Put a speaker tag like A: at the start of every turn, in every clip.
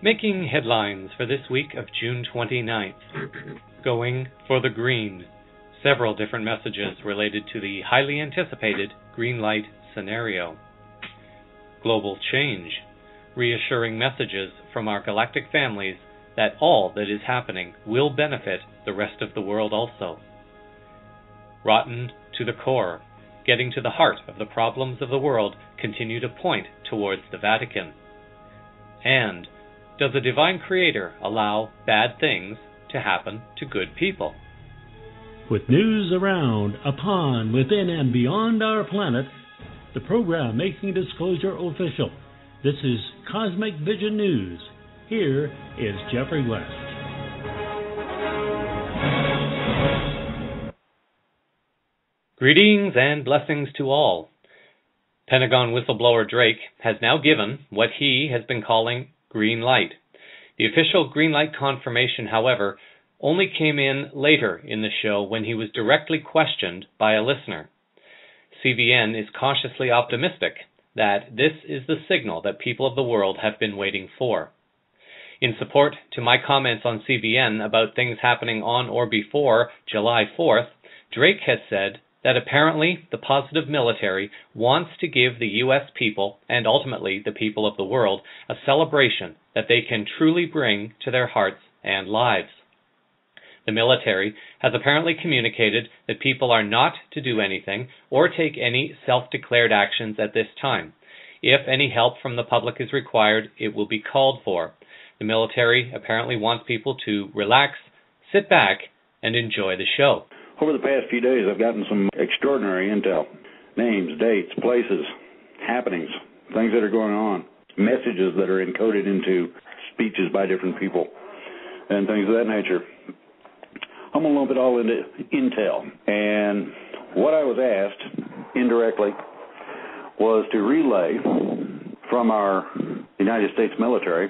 A: Making headlines for this week of June 29th. Going for the green. Several different messages related to the highly anticipated green light scenario. Global change. Reassuring messages from our galactic families that all that is happening will benefit the rest of the world also. Rotten to the core. Getting to the heart of the problems of the world continue to point towards the Vatican. And does a divine creator allow bad things to happen to good people?
B: With news around, upon, within, and beyond our planet, the program making disclosure official. This is Cosmic Vision News. Here is Jeffrey West.
A: Greetings and blessings to all. Pentagon whistleblower Drake has now given what he has been calling green light. The official green light confirmation, however, only came in later in the show when he was directly questioned by a listener. CVN is cautiously optimistic that this is the signal that people of the world have been waiting for. In support to my comments on CVN about things happening on or before July 4th, Drake has said that apparently the positive military wants to give the U.S. people, and ultimately the people of the world, a celebration that they can truly bring to their hearts and lives. The military has apparently communicated that people are not to do anything or take any self-declared actions at this time. If any help from the public is required, it will be called for. The military apparently wants people to relax, sit back, and enjoy the show.
C: Over the past few days, I've gotten some extraordinary intel. Names, dates, places, happenings, things that are going on, messages that are encoded into speeches by different people, and things of that nature. I'm going to lump it all into intel. And what I was asked, indirectly, was to relay from our United States military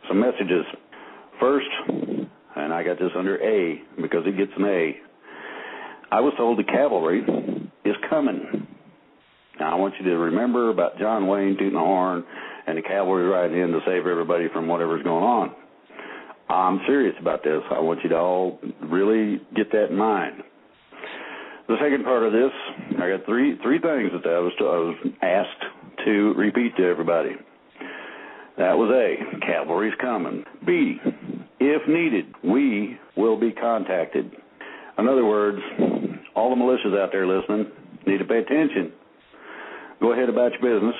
C: some messages. First, and I got this under A because it gets an A, I was told the cavalry is coming. Now, I want you to remember about John Wayne tooting the horn and the cavalry riding in to save everybody from whatever's going on. I'm serious about this. I want you to all really get that in mind. The second part of this, I got three things that I was asked to repeat to everybody. That was A, cavalry's coming. B, if needed, we will be contacted. In other words, all the militias out there listening need to pay attention. Go ahead about your business.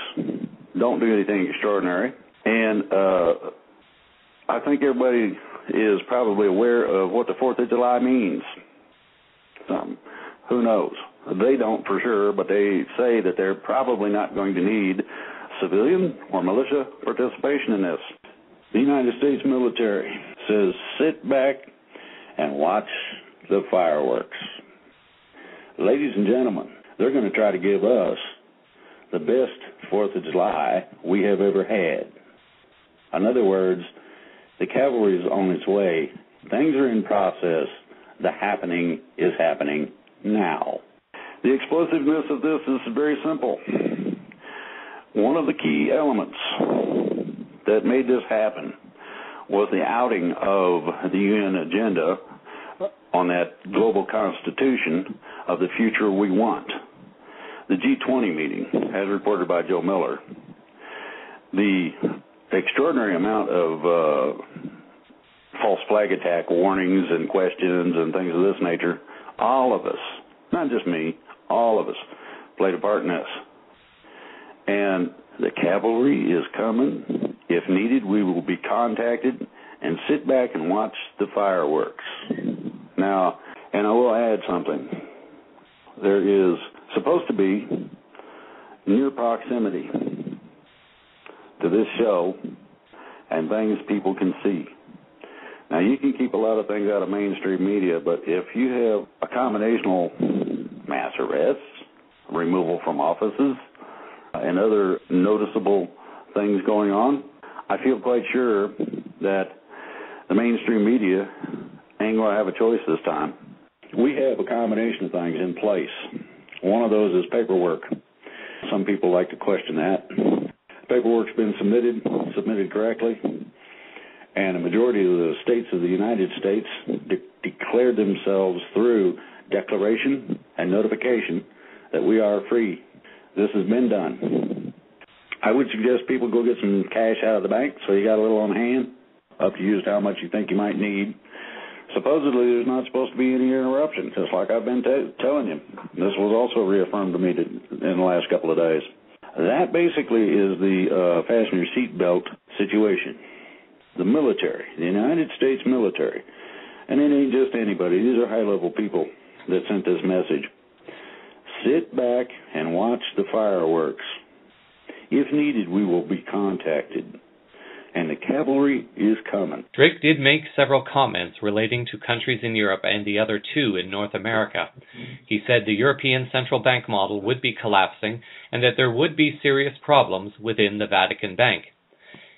C: Don't do anything extraordinary. And I think everybody is probably aware of what the 4th of July means. Who knows? They don't for sure, but they say that they're probably not going to need civilian or militia participation in this. The United States military says sit back and watch the fireworks. Ladies and gentlemen, they're going to try to give us the best 4th of July we have ever had. In other words, the cavalry is on its way. Things are in process. The happening is happening now. The explosiveness of this is very simple. One of the key elements that made this happen was the outing of the UN agenda on that global constitution of the future we want. The G20 meeting, as reported by Joe Miller, the extraordinary amount of false flag attack warnings and questions and things of this nature, all of us, not just me, all of us played a part in this. And the cavalry is coming. If needed, we will be contacted, and sit back and watch the fireworks. Now, and I will add something. There is supposed to be near proximity to this show and things people can see. Now, you can keep a lot of things out of mainstream media, but if you have a combinational mass arrests, removal from offices, and other noticeable things going on, I feel quite sure that the mainstream media ain't going to have a choice this time. We have a combination of things in place. One of those is paperwork. Some people like to question that. Paperwork's been submitted correctly. And a majority of the states of the United States declared themselves through declaration and notification that we are free. This has been done. I would suggest people go get some cash out of the bank so you got a little on hand, up to you as to how much you think you might need. Supposedly there's not supposed to be any interruption, just like I've been telling you. This was also reaffirmed to me in the last couple of days. That basically is the fasten your seatbelt situation. The military, the United States military, and it ain't just anybody. These are high-level people that sent this message. Sit back and watch the fireworks. If needed, we will be contacted. And the cavalry is coming.
A: Drake did make several comments relating to countries in Europe and the other two in North America. He said the European central bank model would be collapsing and that there would be serious problems within the Vatican Bank.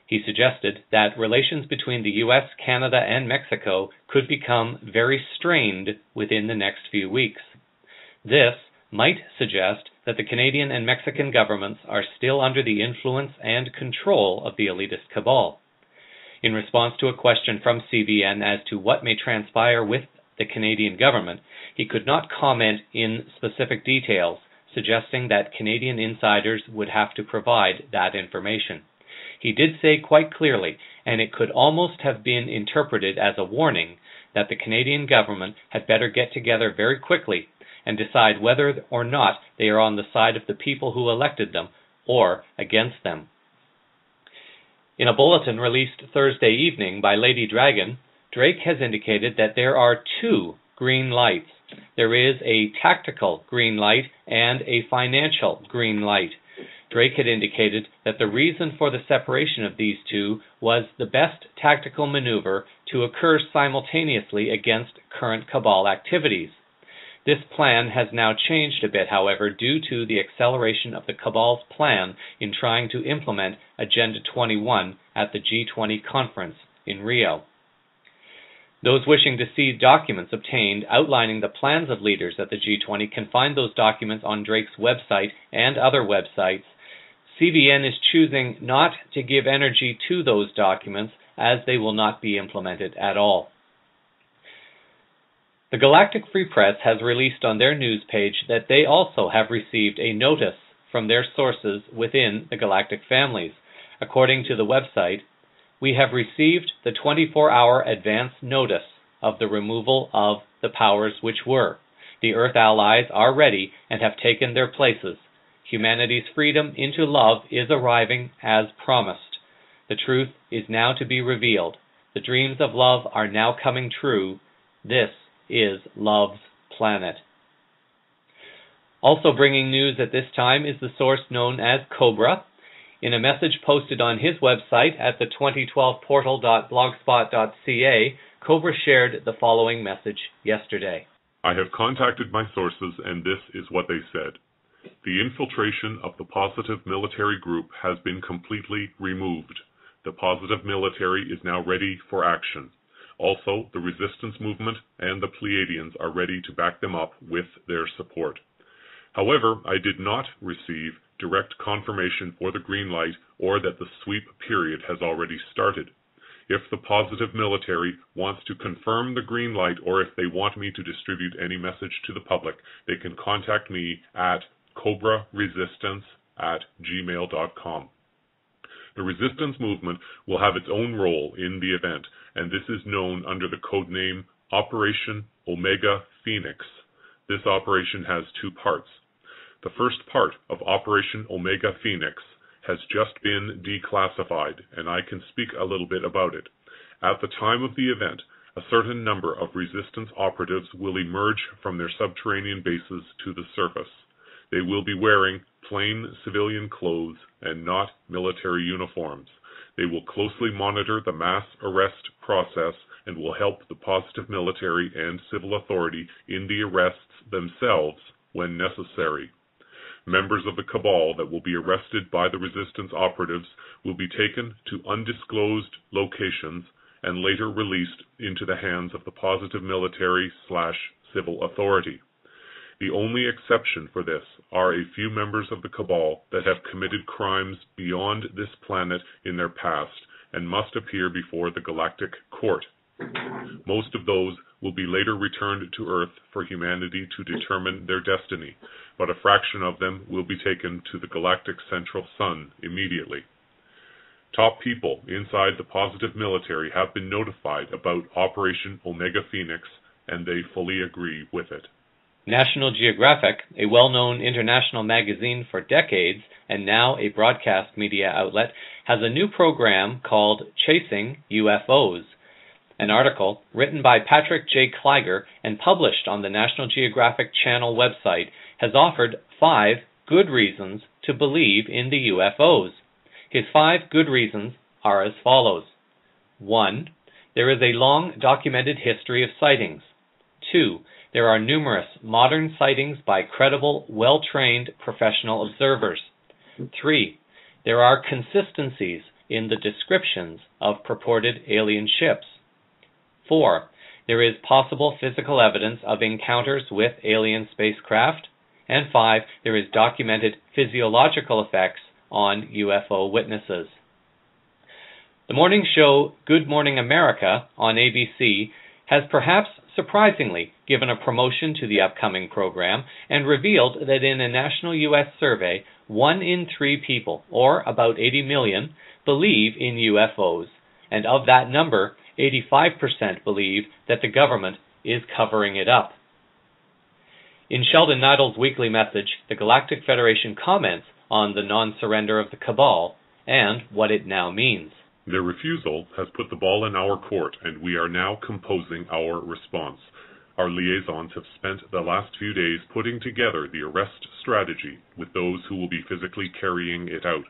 A: He suggested that relations between the U.S., Canada, and Mexico could become very strained within the next few weeks. This might suggest that the Canadian and Mexican governments are still under the influence and control of the elitist cabal. In response to a question from CBN as to what may transpire with the Canadian government, he could not comment in specific details, suggesting that Canadian insiders would have to provide that information. He did say quite clearly, and it could almost have been interpreted as a warning, that the Canadian government had better get together very quickly and decide whether or not they are on the side of the people who elected them or against them. In a bulletin released Thursday evening by Lady Dragon, Drake has indicated that there are two green lights. There is a tactical green light and a financial green light. Drake had indicated that the reason for the separation of these two was the best tactical maneuver to occur simultaneously against current cabal activities. This plan has now changed a bit, however, due to the acceleration of the cabal's plan in trying to implement Agenda 21 at the G20 conference in Rio. Those wishing to see documents obtained outlining the plans of leaders at the G20 can find those documents on Drake's website and other websites. CBN is choosing not to give energy to those documents as they will not be implemented at all. The Galactic Free Press has released on their news page that they also have received a notice from their sources within the Galactic families. According to the website, we have received the 24-hour advance notice of the removal of the powers which were. The Earth allies are ready and have taken their places. Humanity's freedom into love is arriving as promised. The truth is now to be revealed. The dreams of love are now coming true. This is Love's Planet. Also bringing news at this time is the source known as Cobra. In a message posted on his website at the 2012portal.blogspot.ca, Cobra shared the following message yesterday.
D: I have contacted my sources and this is what they said. The infiltration of the Positive Military Group has been completely removed. The Positive Military is now ready for action. Also, the resistance movement and the Pleiadians are ready to back them up with their support. However, I did not receive direct confirmation for the green light or that the sweep period has already started. If the Positive Military wants to confirm the green light or if they want me to distribute any message to the public, they can contact me at cobraresistance@gmail.com. The resistance movement will have its own role in the event, and this is known under the codename Operation Omega Phoenix. This operation has two parts. The first part of Operation Omega Phoenix has just been declassified, and I can speak a little bit about it. At the time of the event, a certain number of resistance operatives will emerge from their subterranean bases to the surface. They will be wearing plain civilian clothes and not military uniforms. They will closely monitor the mass arrest process and will help the Positive Military and civil authority in the arrests themselves when necessary. Members of the cabal that will be arrested by the resistance operatives will be taken to undisclosed locations and later released into the hands of the Positive Military/civil authority. The only exception for this are a few members of the cabal that have committed crimes beyond this planet in their past and must appear before the Galactic Court. Most of those will be later returned to Earth for humanity to determine their destiny, but a fraction of them will be taken to the galactic central sun immediately. Top people inside the positive military have been notified about Operation Omega Phoenix, and they fully agree with it.
A: National Geographic, a well-known international magazine for decades and now a broadcast media outlet, has a new program called Chasing UFOs. An article written by Patrick J. Kleiger and published on the National Geographic Channel website has offered 5 good reasons to believe in the UFOs. His 5 good reasons are as follows. 1. There is a long documented history of sightings. 2. There are numerous modern sightings by credible, well-trained professional observers. 3. There are consistencies in the descriptions of purported alien ships. 4. There is possible physical evidence of encounters with alien spacecraft. And 5. There is documented physiological effects on UFO witnesses. The morning show Good Morning America on ABC has perhaps surprisingly given a promotion to the upcoming program and revealed that in a national U.S. survey, 1 in 3 people, or about 80 million, believe in UFOs, and of that number, 85% believe that the government is covering it up. In Sheldon Nidle's weekly message, the Galactic Federation comments on the non-surrender of the Cabal and what it now means.
D: Their refusal has put the ball in our court, and we are now composing our response. Our liaisons have spent the last few days putting together the arrest strategy with those who will be physically carrying it out.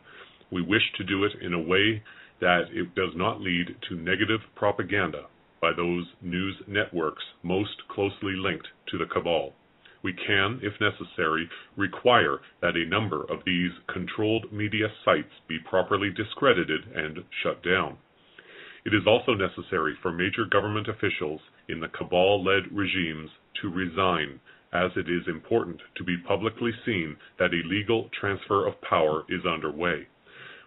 D: We wish to do it in a way that it does not lead to negative propaganda by those news networks most closely linked to the Cabal. We can, if necessary, require that a number of these controlled media sites be properly discredited and shut down. It is also necessary for major government officials in the Cabal-led regimes to resign, as it is important to be publicly seen that a legal transfer of power is underway.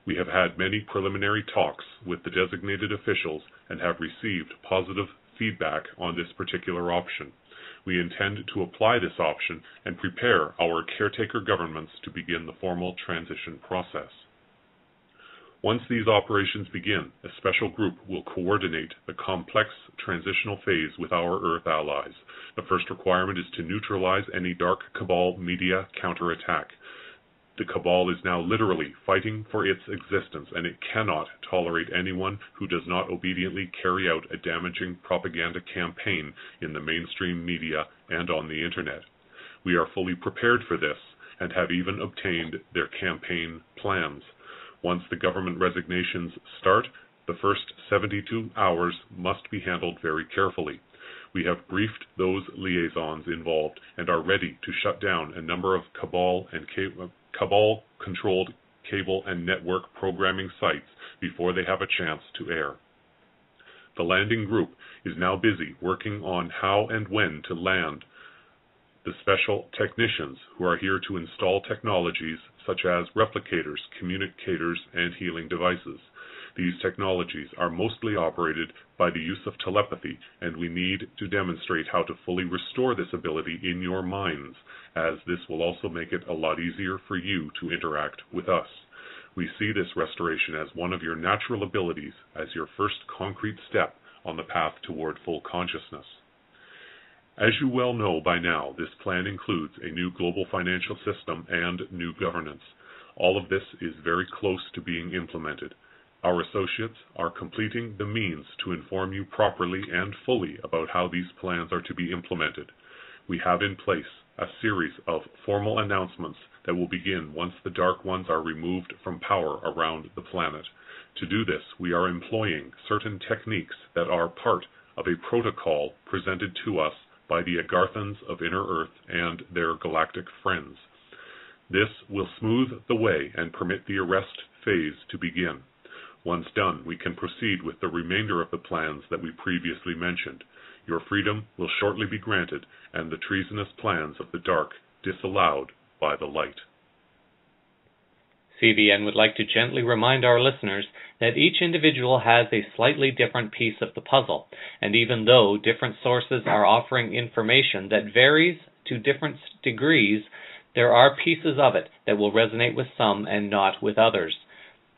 D: We have had many preliminary talks with the designated officials and have received positive feedback on this particular option. We intend to apply this option and prepare our caretaker governments to begin the formal transition process. Once these operations begin, a special group will coordinate the complex transitional phase with our Earth allies. The first requirement is to neutralize any dark Cabal media counterattack. The Cabal is now literally fighting for its existence, and it cannot tolerate anyone who does not obediently carry out a damaging propaganda campaign in the mainstream media and on the Internet. We are fully prepared for this and have even obtained their campaign plans. Once the government resignations start, the first 72 hours must be handled very carefully. We have briefed those liaisons involved and are ready to shut down a number of Cabal-controlled cable and network programming sites before they have a chance to air. The landing group is now busy working on how and when to land the special technicians who are here to install technologies such as replicators, communicators, and healing devices. These technologies are mostly operated by the use of telepathy, and we need to demonstrate how to fully restore this ability in your minds, as this will also make it a lot easier for you to interact with us. We see this restoration as one of your natural abilities, as your first concrete step on the path toward full consciousness. As you well know by now, this plan includes a new global financial system and new governance. All of this is very close to being implemented. Our associates are completing the means to inform you properly and fully about how these plans are to be implemented. We have in place a series of formal announcements that will begin once the Dark Ones are removed from power around the planet. To do this, we are employing certain techniques that are part of a protocol presented to us by the Agarthans of Inner Earth and their galactic friends. This will smooth the way and permit the arrest phase to begin. Once done, we can proceed with the remainder of the plans that we previously mentioned. Your freedom will shortly be granted, and the treasonous plans of the dark disallowed by the light.
A: CVN would like to gently remind our listeners that each individual has a slightly different piece of the puzzle, and even though different sources are offering information that varies to different degrees, there are pieces of it that will resonate with some and not with others.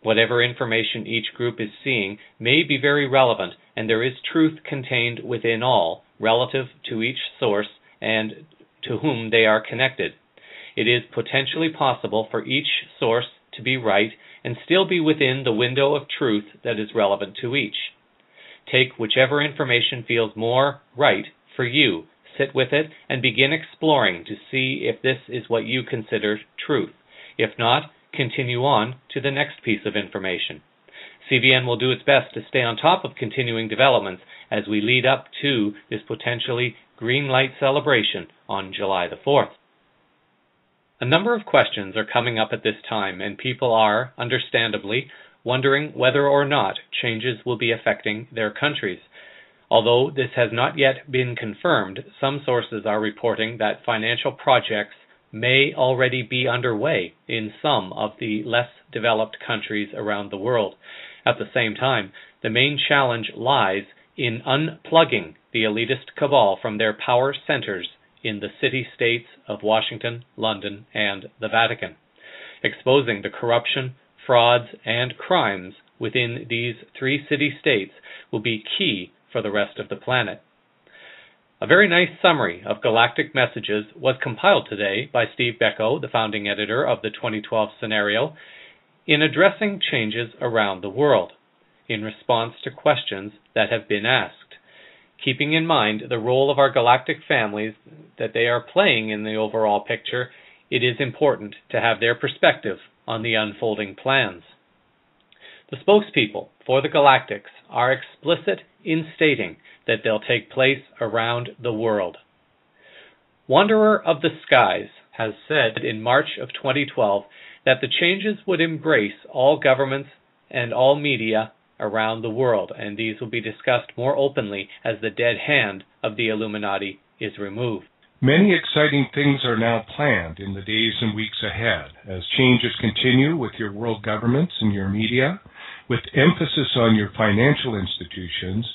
A: Whatever information each group is seeing may be very relevant, and there is truth contained within all, relative to each source and to whom they are connected. It is potentially possible for each source to be right and still be within the window of truth that is relevant to each. Take whichever information feels more right for you, sit with it, and begin exploring to see if this is what you consider truth. If not, continue on to the next piece of information. CVN will do its best to stay on top of continuing developments as we lead up to this potentially green light celebration on July the 4th. A number of questions are coming up at this time, and people are, understandably, wondering whether or not changes will be affecting their countries. Although this has not yet been confirmed, some sources are reporting that financial projects may already be underway in some of the less developed countries around the world. At the same time, the main challenge lies in unplugging the elitist cabal from their power centers in the city-states of Washington, London, and the Vatican. Exposing the corruption, frauds, and crimes within these three city-states will be key for the rest of the planet. A very nice summary of Galactic messages was compiled today by Steve Becko, the founding editor of the 2012 Scenario, in addressing changes around the world, in response to questions that have been asked. Keeping in mind the role of our galactic families that they are playing in the overall picture, it is important to have their perspective on the unfolding plans. The spokespeople for the Galactics are explicit in stating that they'll take place around the world. Wanderer of the Skies has said in March of 2012 that the changes would embrace all governments and all media around the world, and these will be discussed more openly as the dead hand of the Illuminati is removed.
E: Many exciting things are now planned in the days and weeks ahead as changes continue with your world governments and your media. With emphasis on your financial institutions,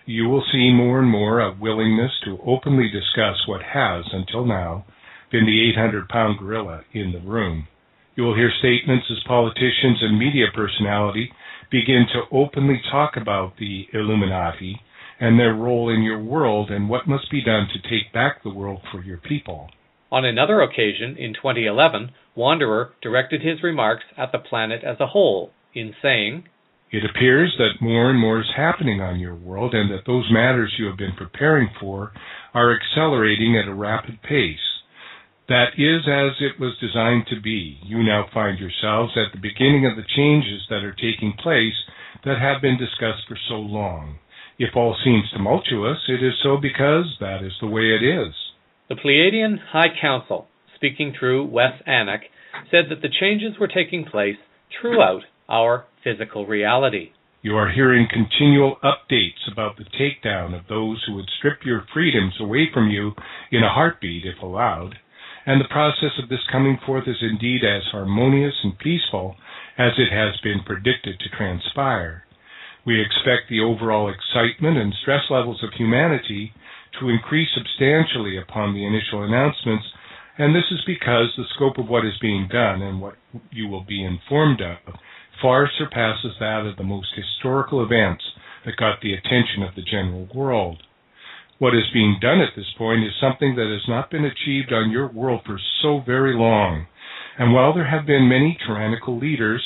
E: you will see more and more a willingness to openly discuss what has, until now, been the 800-pound gorilla in the room. You will hear statements as politicians and media personality begin to openly talk about the Illuminati and their role in your world and what must be done to take back the world for your people.
A: On another occasion, in 2011, Wanderer directed his remarks at the planet as a whole in saying,
E: "It appears that more and more is happening on your world and that those matters you have been preparing for are accelerating at a rapid pace. That is as it was designed to be. You now find yourselves at the beginning of the changes that are taking place that have been discussed for so long. If all seems tumultuous, it is so because that is the way it is."
A: The Pleiadian High Council, speaking through Wes Anik, said that the changes were taking place throughout our physical reality.
E: "You are hearing continual updates about the takedown of those who would strip your freedoms away from you in a heartbeat if allowed. And the process of this coming forth is indeed as harmonious and peaceful as it has been predicted to transpire. We expect the overall excitement and stress levels of humanity to increase substantially upon the initial announcements, and this is because the scope of what is being done and what you will be informed of far surpasses that of the most historical events that got the attention of the general world. What is being done at this point is something that has not been achieved on your world for so very long. And while there have been many tyrannical leaders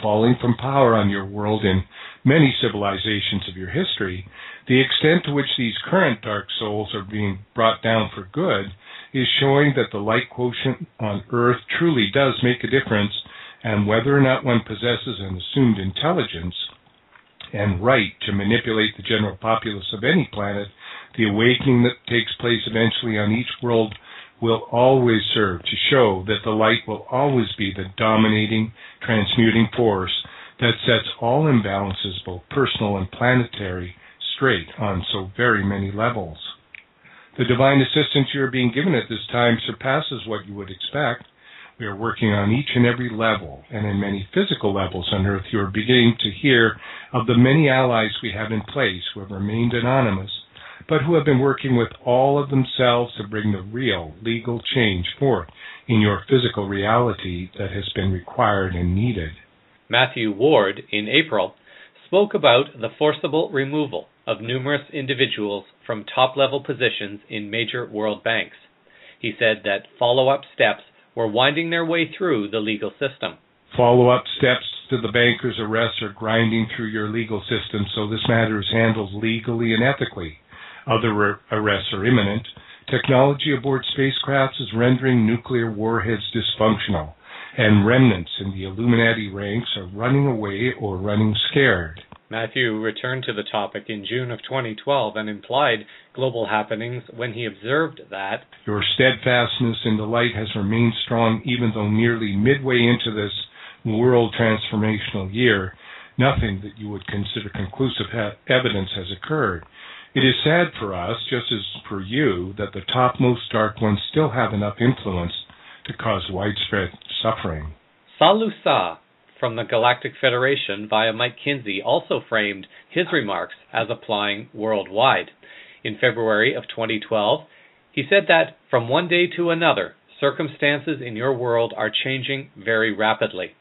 E: falling from power on your world in many civilizations of your history, the extent to which these current dark souls are being brought down for good is showing that the light quotient on Earth truly does make a difference, and whether or not one possesses an assumed intelligence and right to manipulate the general populace of any planet, the awakening that takes place eventually on each world will always serve to show that the light will always be the dominating, transmuting force that sets all imbalances, both personal and planetary, straight on so very many levels. The divine assistance you are being given at this time surpasses what you would expect. We are working on each and every level, and in many physical levels on Earth, you are beginning to hear of the many allies we have in place who have remained anonymous, but who have been working with all of themselves to bring the real legal change forth in your physical reality that has been required and needed.
A: Matthew Ward, in April, spoke about the forcible removal of numerous individuals from top-level positions in major world banks. He said that follow-up steps were winding their way through the legal system.
E: Follow-up steps to the banker's arrests are grinding through your legal system, so this matter is handled legally and ethically. Other arrests are imminent. Technology aboard spacecrafts is rendering nuclear warheads dysfunctional, and remnants in the Illuminati ranks are running away or running scared.
A: Matthew returned to the topic in June of 2012 and implied global happenings when he observed that
E: your steadfastness in the light has remained strong even though nearly midway into this world transformational year, nothing that you would consider conclusive evidence has occurred. It is sad for us, just as for you, that the topmost dark ones still have enough influence to cause widespread suffering.
A: Salusa from the Galactic Federation via Mike Kinsey also framed his remarks as applying worldwide. In February of 2012, he said that from one day to another, circumstances in your world are changing very rapidly.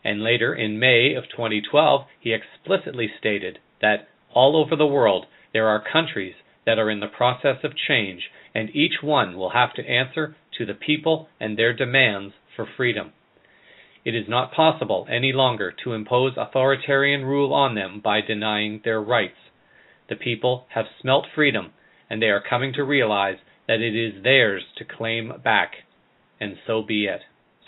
A: And later, in May of 2012, he explicitly stated that all over the world, there are countries that are in the process of change, and each one will have to answer to the people and their demands for freedom. It is not possible any longer to impose authoritarian rule on them by denying their rights. The people have smelt freedom, and they are coming to realize that it is theirs to claim back, and so be it.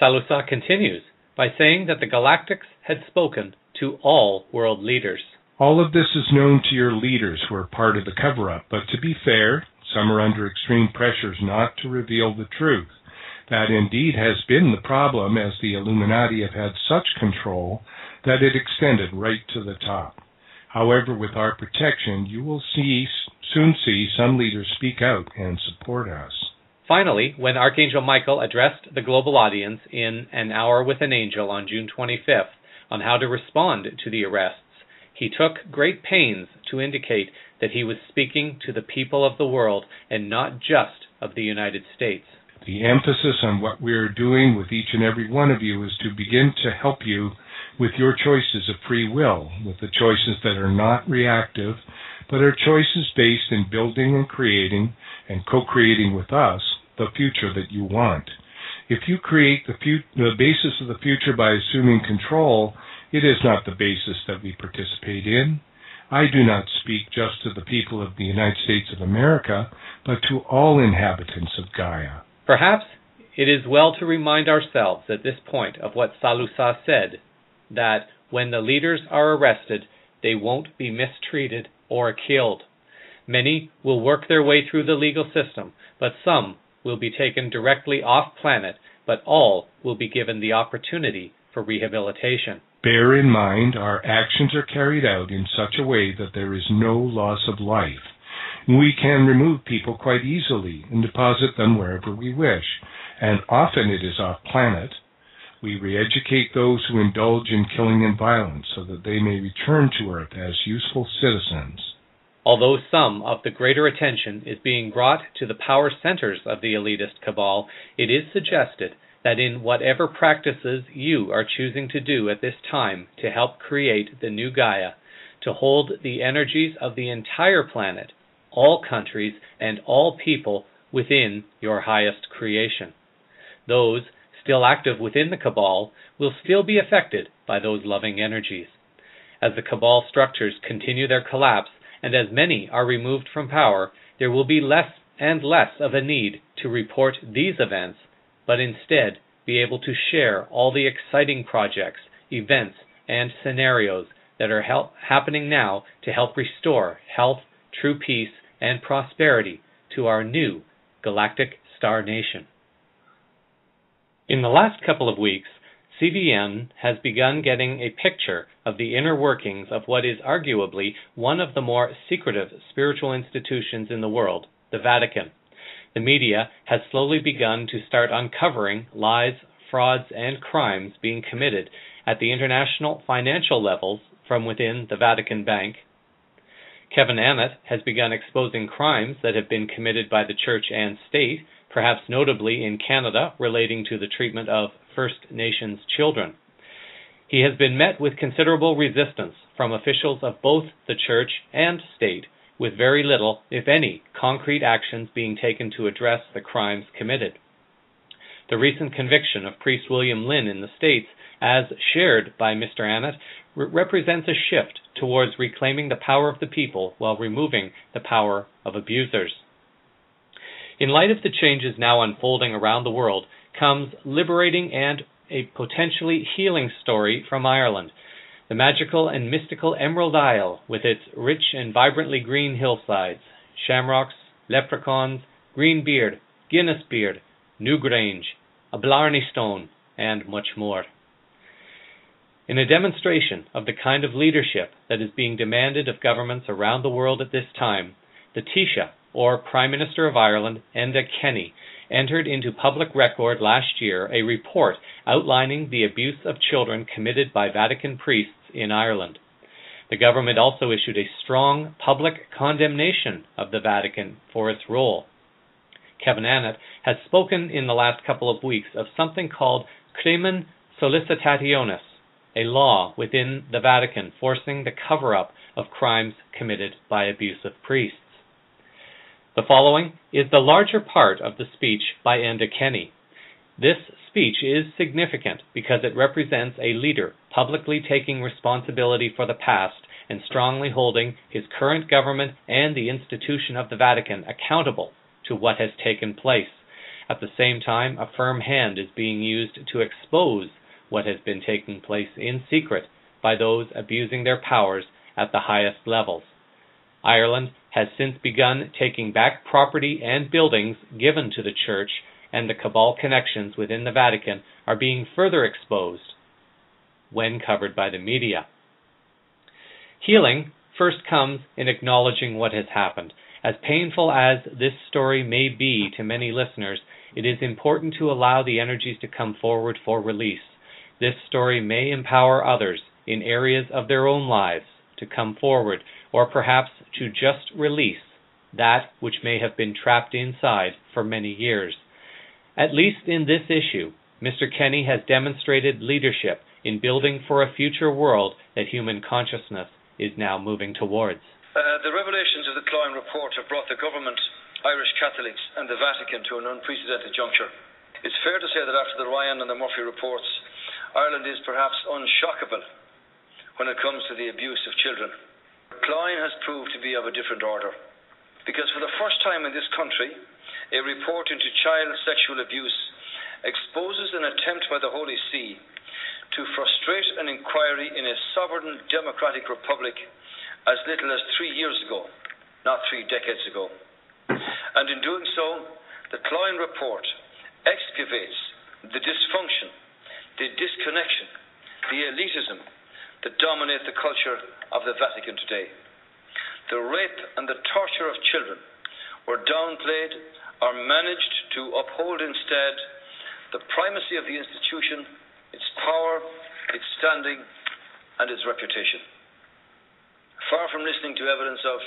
A: Salusa continues by saying that the Galactics had spoken to all world leaders.
E: All of this is known to your leaders who are part of the cover-up, but to be fair, some are under extreme pressures not to reveal the truth. That indeed has been the problem, as the Illuminati have had such control that it extended right to the top. However, with our protection, you will soon see some leaders speak out and support us.
A: Finally, when Archangel Michael addressed the global audience in An Hour with an Angel on June 25th on how to respond to the arrests, he took great pains to indicate that he was speaking to the people of the world and not just of the United States.
E: The emphasis on what we are doing with each and every one of you is to begin to help you with your choices of free will, with the choices that are not reactive, but are choices based in building and creating and co-creating with us the future that you want. If you create the basis of the future by assuming control, it is not the basis that we participate in. I do not speak just to the people of the United States of America, but to all inhabitants of Gaia.
A: Perhaps it is well to remind ourselves at this point of what Salusa said, that when the leaders are arrested, they won't be mistreated or killed. Many will work their way through the legal system, but some will be taken directly off planet, but all will be given the opportunity for rehabilitation.
E: Bear in mind, our actions are carried out in such a way that there is no loss of life. We can remove people quite easily and deposit them wherever we wish, and often it is off-planet. We re-educate those who indulge in killing and violence so that they may return to Earth as useful citizens.
A: Although some of the greater attention is being brought to the power centers of the elitist cabal, it is suggested that in whatever practices you are choosing to do at this time to help create the new Gaia, to hold the energies of the entire planet, all countries, and all people within your highest creation. Those still active within the cabal will still be affected by those loving energies. As the cabal structures continue their collapse, and as many are removed from power, there will be less and less of a need to report these events, but instead be able to share all the exciting projects, events, and scenarios that are happening now to help restore health, true peace, and prosperity to our new galactic star nation. In the last couple of weeks, CVN has begun getting a picture of the inner workings of what is arguably one of the more secretive spiritual institutions in the world, the Vatican. The media has slowly begun to start uncovering lies frauds, and crimes being committed at the international financial levels from within the Vatican Bank. Kevin Annett has begun exposing crimes that have been committed by the Church and state, perhaps notably in Canada, relating to the treatment of First Nations children. He has been met with considerable resistance from officials of both the Church and state, with very little, if any, concrete actions being taken to address the crimes committed. The recent conviction of priest William Lynn in the States, as shared by Mr. Annett, represents a shift towards reclaiming the power of the people while removing the power of abusers. In light of the changes now unfolding around the world comes liberating and a potentially healing story from Ireland. The magical and mystical Emerald Isle, with its rich and vibrantly green hillsides, shamrocks, leprechauns, green beard, Guinness beard, Newgrange, a Blarney stone, and much more. In a demonstration of the kind of leadership that is being demanded of governments around the world at this time, the Taoiseach, or Prime Minister of Ireland, Enda Kenny, entered into public record last year a report outlining the abuse of children committed by Vatican priests in Ireland. The government also issued a strong public condemnation of the Vatican for its role. Kevin Annett has spoken in the last couple of weeks of something called crimen sollicitationis, a law within the Vatican forcing the cover-up of crimes committed by abusive priests. The following is the larger part of the speech by Enda Kenny. This speech is significant because it represents a leader publicly taking responsibility for the past and strongly holding his current government and the institution of the Vatican accountable to what has taken place. At the same time, a firm hand is being used to expose what has been taking place in secret by those abusing their powers at the highest levels. Ireland has since begun taking back property and buildings given to the Church, and the cabal connections within the Vatican are being further exposed when covered by the media. Healing first comes in acknowledging what has happened. As painful as this story may be to many listeners, it is important to allow the energies to come forward for release. This story may empower others in areas of their own lives to come forward, or perhaps to just release that which may have been trapped inside for many years. At least in this issue, Mr. Kenny has demonstrated leadership in building for a future world that human consciousness is now moving towards.
F: The revelations of the Klein report have brought the government, Irish Catholics and the Vatican to an unprecedented juncture. It's fair to say that after the Ryan and the Murphy reports, Ireland is perhaps unshockable when it comes to the abuse of children. Klein has proved to be of a different order, because for the first time in this country, a report into child sexual abuse exposes an attempt by the Holy See to frustrate an inquiry in a sovereign democratic republic as little as 3 years ago, not 3 decades ago. And in doing so, the Klein report excavates the dysfunction, the disconnection, the elitism that dominate the culture of the Vatican today. The rape and the torture of children were downplayed or managed to uphold instead the primacy of the institution, its power, its standing, and its reputation. Far from listening to evidence of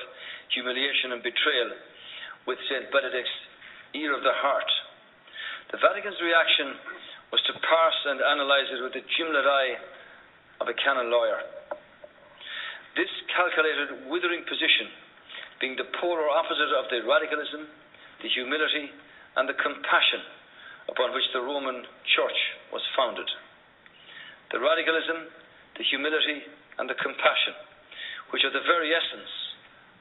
F: humiliation and betrayal with St. Benedict's ear of the heart, the Vatican's reaction was to parse and analyze it with the gimlet eye of a canon lawyer. This calculated, withering position being the polar opposite of the radicalism, the humility, and the compassion upon which the Roman Church was founded. The radicalism, the humility, and the compassion, which are the very essence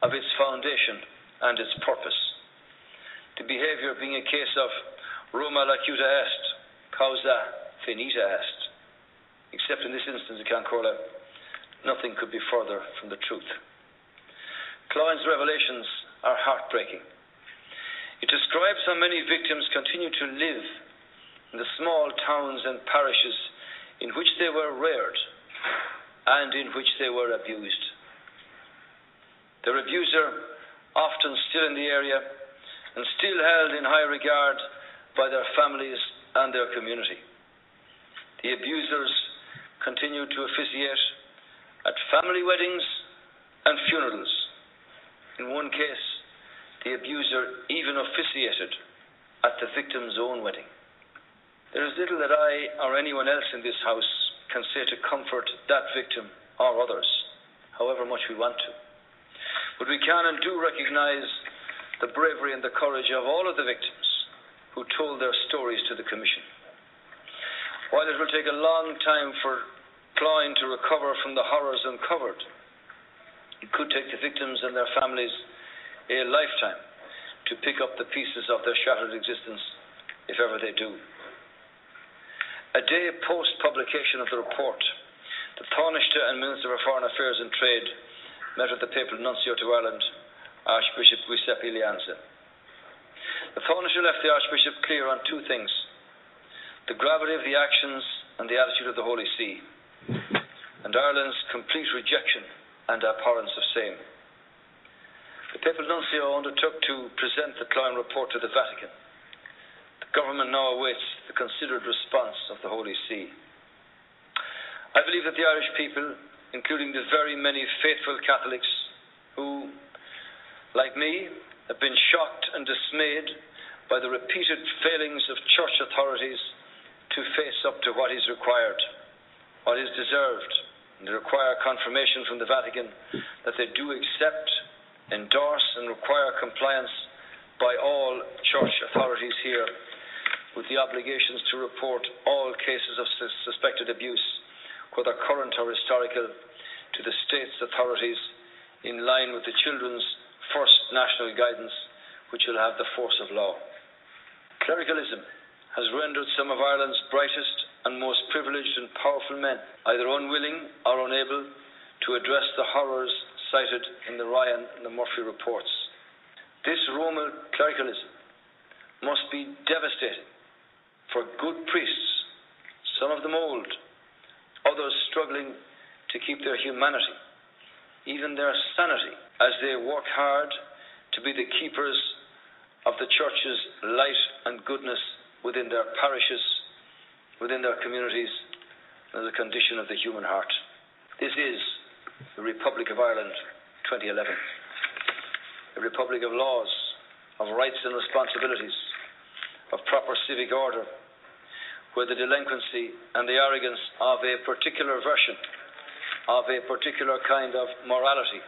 F: of its foundation and its purpose. The behavior being a case of Roma lacuta est, causa finita est. Except in this instance, I can't call it, nothing could be further from the truth. Klein's revelations are heartbreaking. It describes how many victims continue to live in the small towns and parishes in which they were reared and in which they were abused. Their abuser, often still in the area and still held in high regard by their families and their community. The abusers continue to officiate at family weddings and funerals. In one case, the abuser even officiated at the victim's own wedding. There is little that I or anyone else in this house can say to comfort that victim or others, however much we want to. But we can and do recognize the bravery and the courage of all of the victims who told their stories to the Commission. While it will take a long time for Cloyne to recover from the horrors uncovered, it could take the victims and their families a lifetime to pick up the pieces of their shattered existence, if ever they do. A day post-publication of the report, the Taoiseach and Minister for Foreign Affairs and Trade met with the Papal Nuncio to Ireland, Archbishop Giuseppe Lianza. The Taoiseach left the Archbishop clear on two things: the gravity of the actions and the attitude of the Holy See, and Ireland's complete rejection and abhorrence of same. The Papal Nuncio undertook to present the Cloyne report to the Vatican. The government now awaits the considered response of the Holy See. I believe that the Irish people, including the very many faithful Catholics who, like me, have been shocked and dismayed by the repeated failings of church authorities to face up to what is required, what is deserved, and they require confirmation from the Vatican that they do accept, endorse, and require compliance by all church authorities here with the obligations to report all cases of suspected abuse, whether current or historical, to the state's authorities in line with the Children's First National Guidance, which will have the force of law. Clericalism has rendered some of Ireland's brightest and most privileged and powerful men either unwilling or unable to address the horrors cited in the Ryan and the Murphy reports. This Roman clericalism must be devastating for good priests, some of them old, others struggling to keep their humanity, even their sanity, as they work hard to be the keepers of the Church's light and goodness within their parishes, within their communities, and as a condition of the human heart. This is the Republic of Ireland 2011, a republic of laws, of rights and responsibilities, of proper civic order, where the delinquency and the arrogance of a particular version, of a particular kind of morality,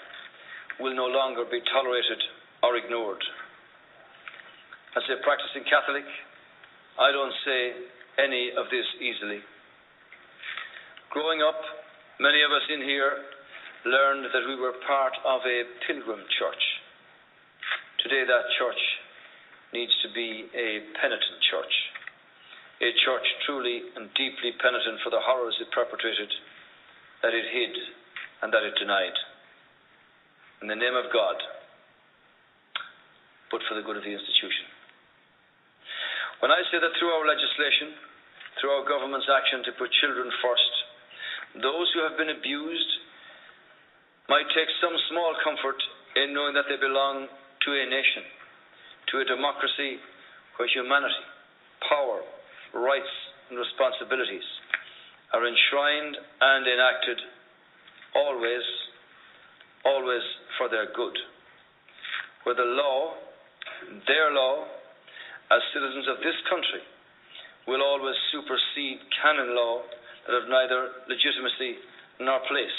F: will no longer be tolerated or ignored. As a practicing Catholic, I don't say any of this easily. Growing up, many of us in here learned that we were part of a pilgrim church. Today that church needs to be a penitent church, a church truly and deeply penitent for the horrors it perpetrated, that it hid and that it denied. In the name of God, but for the good of the institution. When I say that through our legislation, through our government's action to put children first, those who have been abused might take some small comfort in knowing that they belong to a nation, to a democracy where humanity, power, rights, and responsibilities are enshrined and enacted always for their good, where the law, their law, as citizens of this country, will always supersede canon law that have neither legitimacy nor place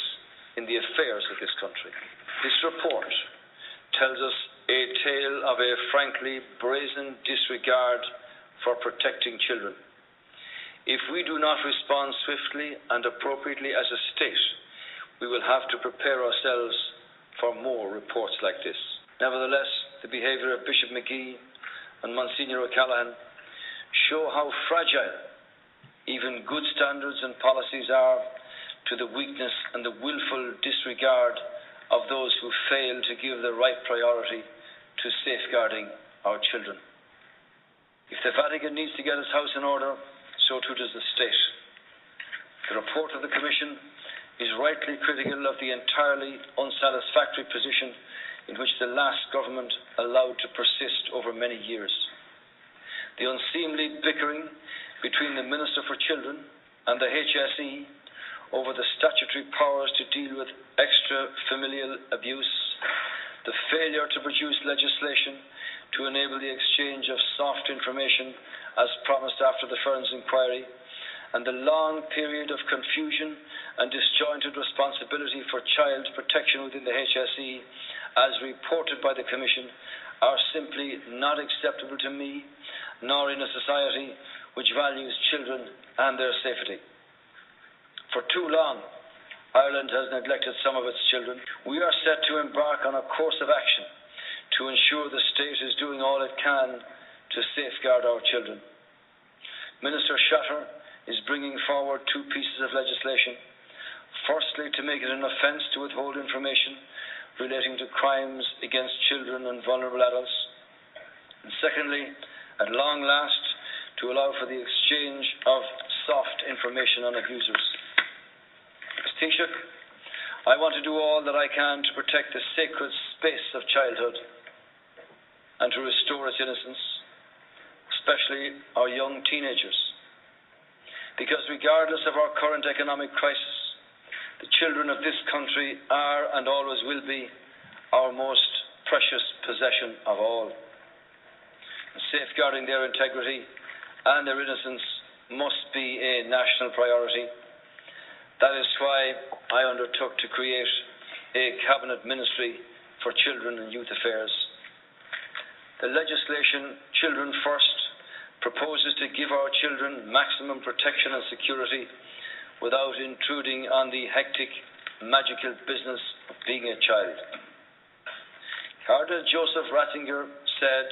F: in the affairs of this country. This report tells us a tale of a frankly brazen disregard for protecting children. If we do not respond swiftly and appropriately as a state, we will have to prepare ourselves for more reports like this. Nevertheless, the behaviour of Bishop McGee and Monsignor O'Callaghan show how fragile even good standards and policies are to the weakness and the willful disregard of those who fail to give the right priority to safeguarding our children. If the Vatican needs to get its house in order, so too does the state. The report of the Commission is rightly critical of the entirely unsatisfactory position in which the last government allowed to persist over many years. The unseemly bickering between the Minister for Children and the HSE over the statutory powers to deal with extra-familial abuse, the failure to produce legislation to enable the exchange of soft information as promised after the Ferns inquiry, and the long period of confusion and disjointed responsibility for child protection within the HSE, as reported by the Commission, are simply not acceptable to me, nor in a society which values children and their safety. For too long, Ireland has neglected some of its children. We are set to embark on a course of action to ensure the state is doing all it can to safeguard our children. Minister Shatter is bringing forward two pieces of legislation. Firstly, to make it an offence to withhold information relating to crimes against children and vulnerable adults. And secondly, at long last, to allow for the exchange of soft information on abusers. As Taoiseach, I want to do all that I can to protect the sacred space of childhood and to restore its innocence, especially our young teenagers. Because regardless of our current economic crisis, the children of this country are and always will be our most precious possession of all. And safeguarding their integrity and their innocence must be a national priority. That is why I undertook to create a Cabinet Ministry for Children and Youth Affairs. The legislation, Children First, proposes to give our children maximum protection and security without intruding on the hectic, magical business of being a child. Cardinal Joseph Ratzinger said,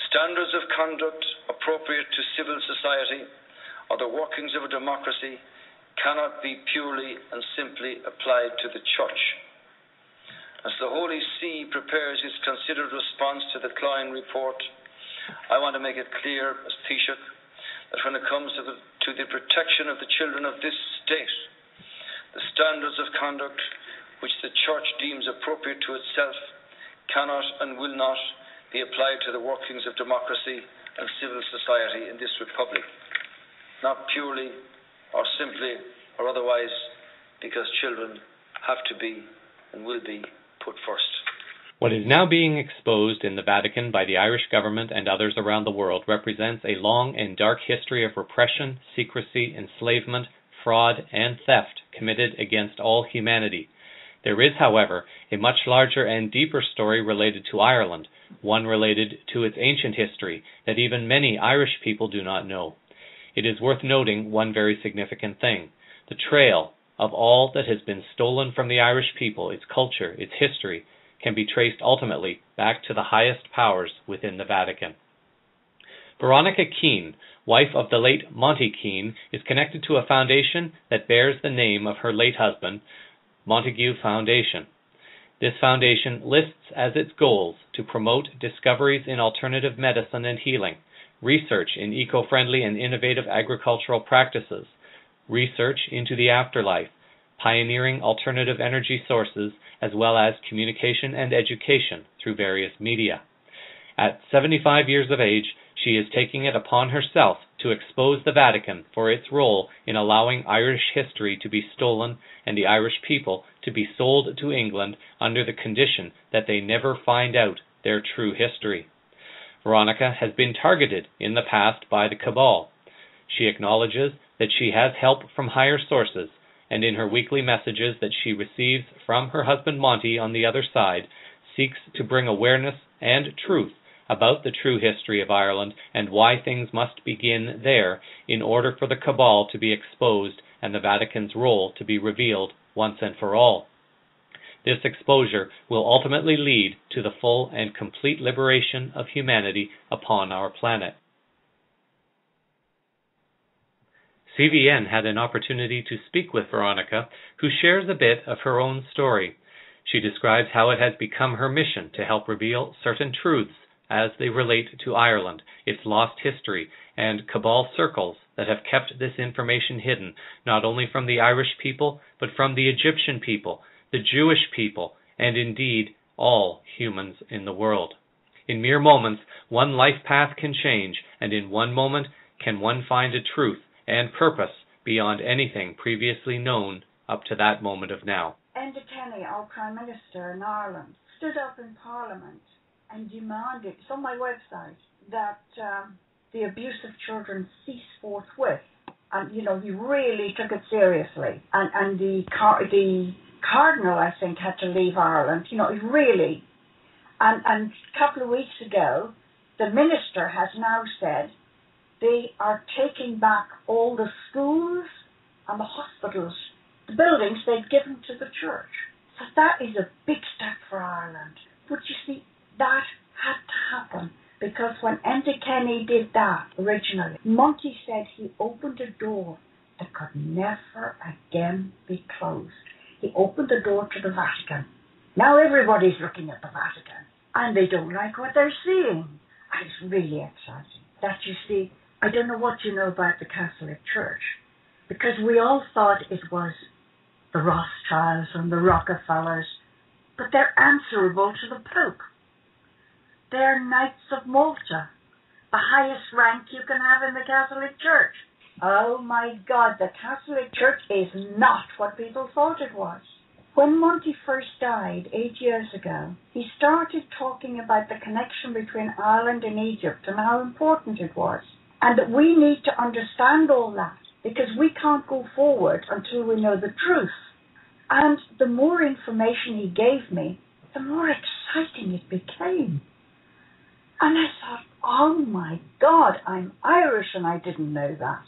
F: "Standards of conduct appropriate to civil society or the workings of a democracy cannot be purely and simply applied to the Church." As the Holy See prepares its considered response to the Klein report, I want to make it clear as Taoiseach that when it comes to the protection of the children of this state, the standards of conduct which the Church deems appropriate to itself cannot and will not be applied to the workings of democracy and civil society in this republic, not purely or simply or otherwise, because children have to be and will be put first.
A: What is now being exposed in the Vatican by the Irish government and others around the world represents a long and dark history of repression, secrecy, enslavement, fraud, and theft committed against all humanity. There is, however, a much larger and deeper story related to Ireland, one related to its ancient history that even many Irish people do not know. It is worth noting one very significant thing. The trail of all that has been stolen from the Irish people, its culture, its history, can be traced ultimately back to the highest powers within the Vatican. Veronica Keane, wife of the late Monty Keane, is connected to a foundation that bears the name of her late husband, Montague Foundation. This foundation lists as its goals to promote discoveries in alternative medicine and healing, research in eco-friendly and innovative agricultural practices, research into the afterlife, pioneering alternative energy sources, as well as communication and education through various media. At 75 years of age, she is taking it upon herself to expose the Vatican for its role in allowing Irish history to be stolen and the Irish people to be sold to England under the condition that they never find out their true history. Veronica has been targeted in the past by the cabal. She acknowledges that she has help from higher sources, and in her weekly messages that she receives from her husband Monty on the other side, seeks to bring awareness and truth about the true history of Ireland and why things must begin there in order for the cabal to be exposed and the Vatican's role to be revealed once and for all. This exposure will ultimately lead to the full and complete liberation of humanity upon our planet. CVN had an opportunity to speak with Veronica, who shares a bit of her own story. She describes how it has become her mission to help reveal certain truths as they relate to Ireland, its lost history, and cabal circles that have kept this information hidden, not only from the Irish people, but from the Egyptian people, the Jewish people, and indeed all humans in the world. In mere moments, one life path can change, and in one moment can one find a truth and purpose beyond anything previously known up to that moment of now.
G: Enda Kenny, our Prime Minister in Ireland, stood up in Parliament and demanded, it's on my website, that the abuse of children cease forthwith. And, you know, he really took it seriously. And the Cardinal, I think, had to leave Ireland. You know, he really... And a couple of weeks ago, the Minister has now said they are taking back all the schools and the hospitals, the buildings they'd given to the church. So that is a big step for Ireland. But you see, that had to happen because when Enda Kenny did that originally, Monty said he opened a door that could never again be closed. He opened the door to the Vatican. Now everybody's looking at the Vatican and they don't like what they're seeing. And it's really exciting that you see, I don't know what you know about the Catholic Church, because we all thought it was the Rothschilds and the Rockefellers, but they're answerable to the Pope. They're Knights of Malta, the highest rank you can have in the Catholic Church. Oh my God, the Catholic Church is not what people thought it was. When Monty first died 8 years ago, he started talking about the connection between Ireland and Egypt and how important it was. And that we need to understand all that, because we can't go forward until we know the truth. And the more information he gave me, the more exciting it became. And I thought, oh my God, I'm Irish and I didn't know that.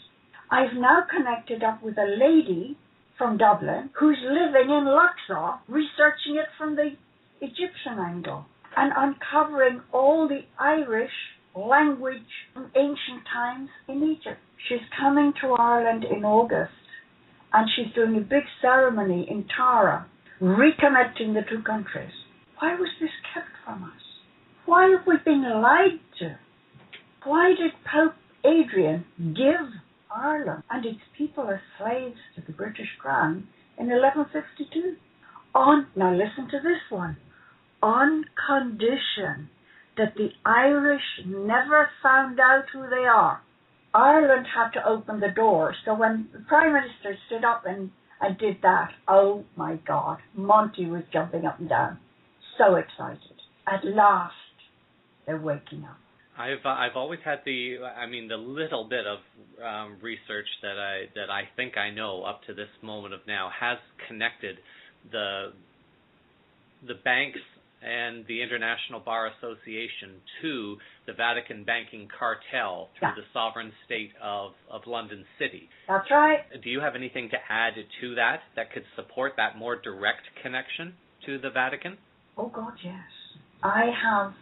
G: I've now connected up with a lady from Dublin who's living in Luxor, researching it from the Egyptian angle and uncovering all the Irish language from ancient times in Egypt. She's coming to Ireland in August and she's doing a big ceremony in Tara, reconnecting the two countries. Why was this kept from us? Why have we been lied to? Why did Pope Adrian give Ireland and its people as slaves to the British Crown in 1152? Now listen to this one. On condition that the Irish never found out who they are. Ireland had to open the door. So when the Prime Minister stood up and did that, oh my God, Monty was jumping up and down. So excited. At last, they're waking up.
A: I've always had the little bit of research that I think I know up to this moment of now has connected the banks and the International Bar Association to the Vatican banking cartel through the sovereign state of London City.
G: That's right.
A: Do you have anything to add to that could support that more direct connection to the Vatican?
G: Oh God, yes. I have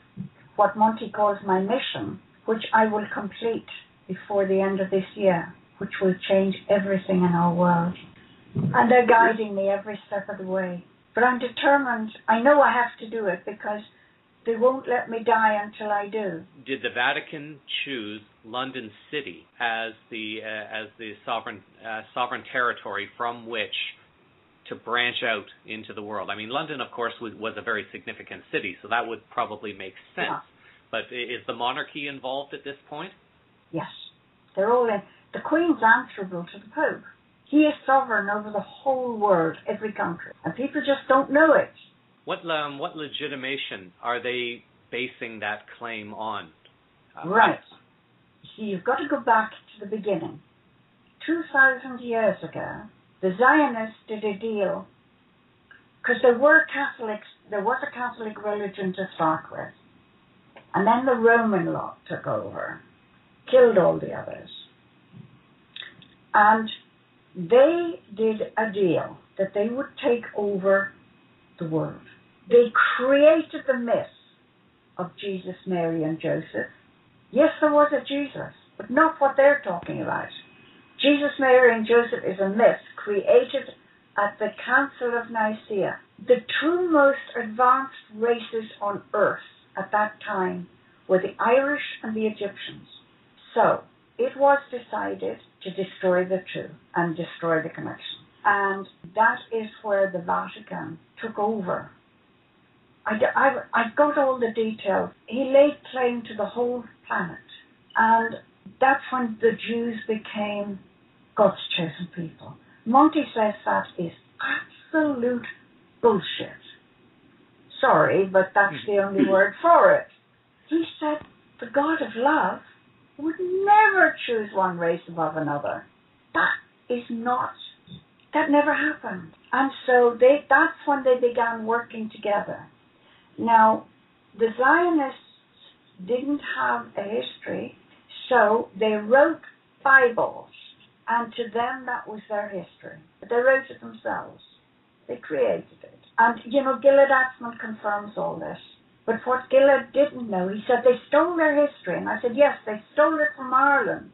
G: what Monty calls my mission, which I will complete before the end of this year, which will change everything in our world. And they're guiding me every step of the way. But I'm determined. I know I have to do it because they won't let me die until I do.
A: Did the Vatican choose London City as the sovereign territory from which to branch out into the world? I mean, London, of course, was a very significant city, so that would probably make sense. Yeah. But is the monarchy involved at this point?
G: Yes. They're all in. The Queen's answerable to the Pope. He is sovereign over the whole world, every country. And people just don't know it.
A: What legitimation are they basing that claim on?
G: Right. See, you've got to go back to the beginning. 2,000 years ago, the Zionists did a deal, because there was a Catholic religion to start with, and then the Roman lot took over, killed all the others, and they did a deal that they would take over the world. They created the myth of Jesus, Mary, and Joseph. Yes, there was a Jesus, but not what they're talking about. Jesus, Mary, and Joseph is a myth created at the Council of Nicaea. The two most advanced races on earth at that time were the Irish and the Egyptians. So it was decided to destroy the two and destroy the connection. And that is where the Vatican took over. I've got all the details. He laid claim to the whole planet. And that's when the Jews became God's chosen people. Monty says that is absolute bullshit. Sorry, but that's the only word for it. He said the God of love would never choose one race above another. That never happened. And so that's when they began working together. Now, the Zionists didn't have a history, so they wrote Bibles, and to them that was their history. But they wrote it themselves. They created it. And, Gilad Atzmon confirms all this. But what Gilad didn't know, he said they stole their history. And I said, yes, they stole it from Ireland.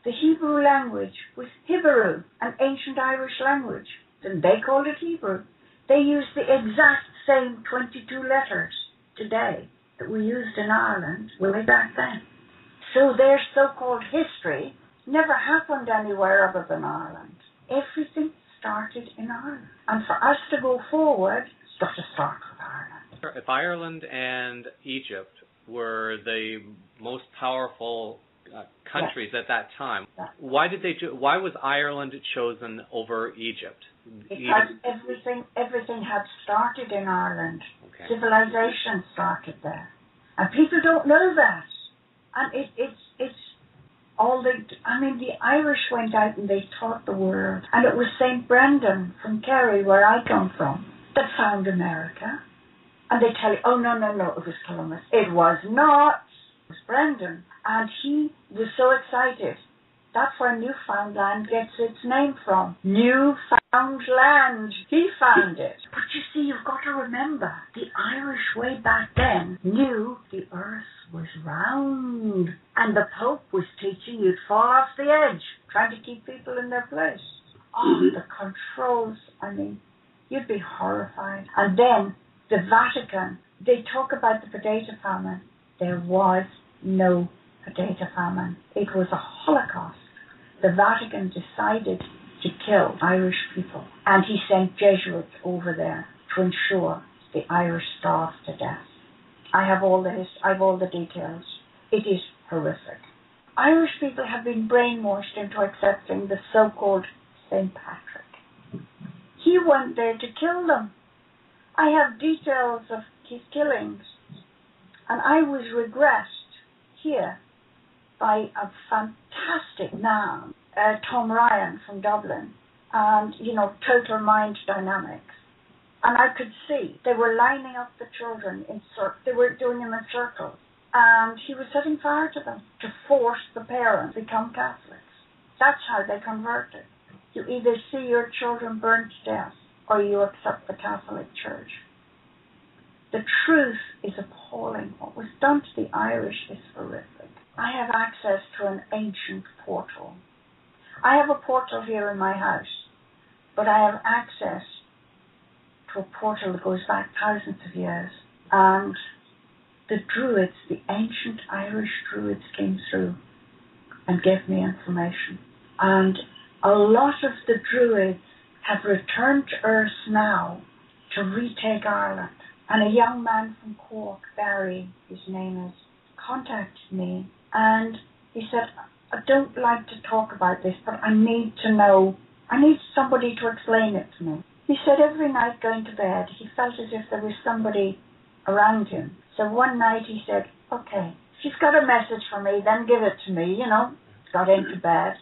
G: The Hebrew language was Hebrew, an ancient Irish language. And they called it Hebrew. They used the exact same 22 letters today that we used in Ireland way back then. So their so-called history never happened anywhere other than Ireland. Everything started in Ireland. And for us to go forward, it's got to start with Ireland.
A: If Ireland and Egypt were the most powerful countries at that time, why was Ireland chosen over Egypt?
G: Because everything had started in Ireland. Okay. Civilization started there. And people don't know that. And it's all the Irish went out and they taught the world. And it was St. Brendan from Kerry, where I come from, that found America. And they tell you, oh, no, it was Columbus. It was not. It was Brendan. And he was so excited. That's where Newfoundland gets its name from. Newfoundland. He found it. But you see, you've got to remember, the Irish way back then knew the earth was round. And the Pope was teaching you'd fall off the edge, trying to keep people in their place. Oh, the controls, you'd be horrified. And then the Vatican, they talk about the potato famine. There was no potato famine. It was a Holocaust. The Vatican decided to kill Irish people, and he sent Jesuits over there to ensure the Irish starved to death. I have all the details. It is horrific. Irish people have been brainwashed into accepting the so-called St. Patrick. He went there to kill them. I have details of his killings, and I was regressed here by a fantastic man, Tom Ryan from Dublin, and, total mind dynamics. And I could see they were lining up the children in circles. They were doing them in circles. And he was setting fire to them to force the parents to become Catholics. That's how they converted. You either see your children burned to death or you accept the Catholic Church. The truth is appalling. What was done to the Irish is horrific. I have access to an ancient portal. I have a portal here in my house, but I have access to a portal that goes back thousands of years. And the Druids, the ancient Irish Druids, came through and gave me information. And a lot of the Druids have returned to Earth now to retake Ireland. And a young man from Cork, Barry, his name is, contacted me, and he said, I don't like to talk about this, but I need to know, I need somebody to explain it to me. He said every night going to bed, he felt as if there was somebody around him. So one night he said, okay, if you've got a message for me, then give it to me, Got into bed,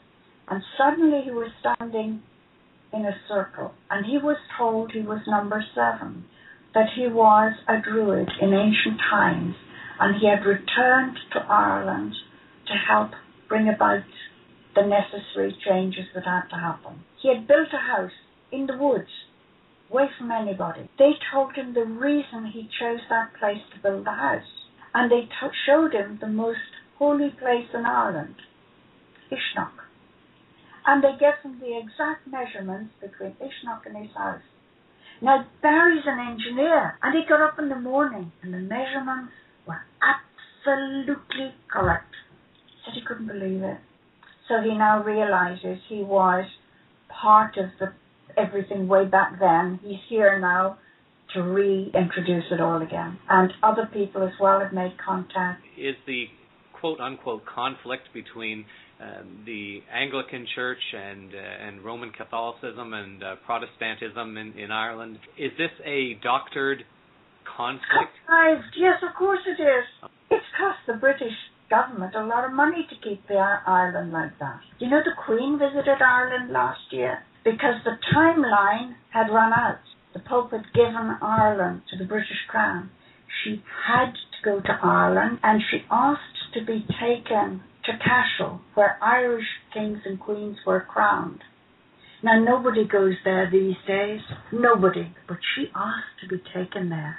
G: and suddenly he was standing in a circle, and he was told he was number 7, that he was a Druid in ancient times, and he had returned to Ireland to help bring about the necessary changes that had to happen. He had built a house in the woods, away from anybody. They told him the reason he chose that place to build the house, and they showed him the most holy place in Ireland, Ishnock. And they gave him the exact measurements between Ishnock and his house. Now, Barry's an engineer, and he got up in the morning, and the measurements were absolutely correct. He said he couldn't believe it. So he now realizes he was part of everything way back then. He's here now to reintroduce it all again. And other people as well have made contact.
A: Is the quote-unquote conflict between the Anglican Church and Roman Catholicism and Protestantism in Ireland. Is this a doctored conflict?
G: Yes, of course it is. It's cost the British government a lot of money to keep Ireland like that. You know, the Queen visited Ireland last year because the timeline had run out. The Pope had given Ireland to the British Crown. She had to go to Ireland, and she asked to be taken to Cashel, where Irish kings and queens were crowned. Now, nobody goes there these days, nobody, but she asked to be taken there,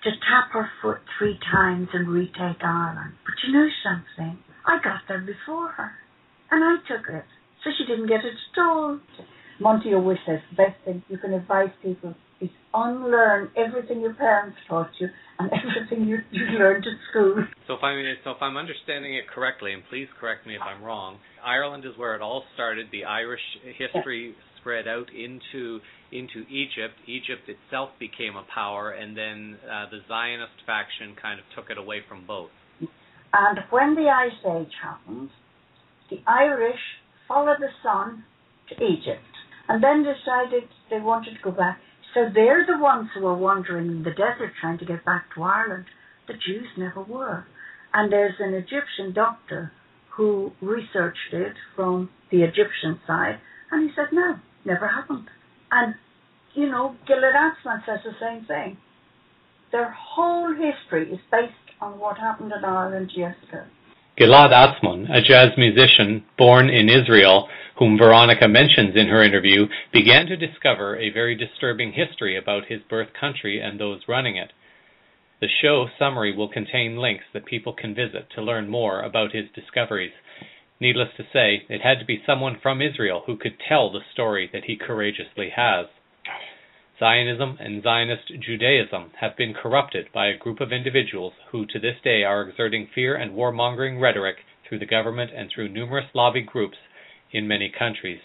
G: to tap her foot 3 times and retake Ireland. But you know something? I got there before her, and I took it, so she didn't get it at all. Monty always says the best thing you can advise people is unlearn everything your parents taught you and everything you learned at school.
A: So if I'm understanding it correctly, and please correct me if I'm wrong, Ireland is where it all started. The Irish history spread out into Egypt. Egypt itself became a power, and then the Zionist faction kind of took it away from both.
G: And when the Ice Age happened, the Irish followed the sun to Egypt, and then decided they wanted to go back. So they're the ones who were wandering in the desert trying to get back to Ireland. The Jews never were. And there's an Egyptian doctor who researched it from the Egyptian side, and he said, no, never happened. And, you know, Gilad Atzmon says the same thing. Their whole history is based on what happened in Ireland years ago.
A: Gilad Atzmon, a jazz musician born in Israel, whom Veronica mentions in her interview, began to discover a very disturbing history about his birth country and those running it. The show summary will contain links that people can visit to learn more about his discoveries. Needless to say, it had to be someone from Israel who could tell the story that he courageously has. Zionism and Zionist Judaism have been corrupted by a group of individuals who to this day are exerting fear and warmongering rhetoric through the government and through numerous lobby groups in many countries.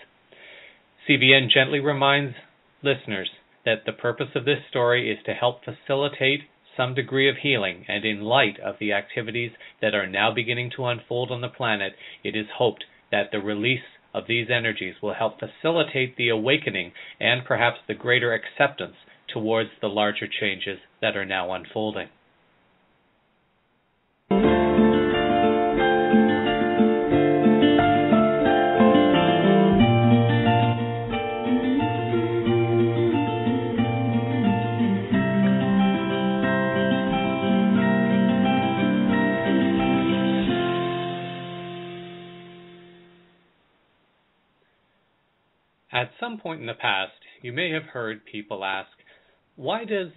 A: CBN gently reminds listeners that the purpose of this story is to help facilitate some degree of healing, and in light of the activities that are now beginning to unfold on the planet, it is hoped that the release of these energies will help facilitate the awakening and perhaps the greater acceptance towards the larger changes that are now unfolding. At some point in the past, you may have heard people ask, why does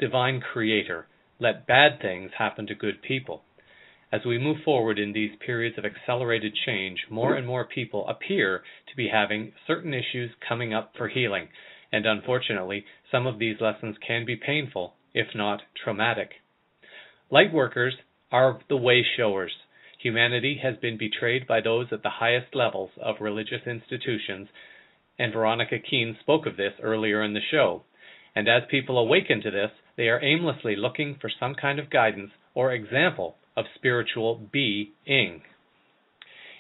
A: Divine Creator let bad things happen to good people? As we move forward in these periods of accelerated change, more and more people appear to be having certain issues coming up for healing, and unfortunately, some of these lessons can be painful, if not traumatic. Lightworkers are the way showers. Humanity has been betrayed by those at the highest levels of religious institutions, and Veronica Keane spoke of this earlier in the show. And as people awaken to this, they are aimlessly looking for some kind of guidance or example of spiritual being.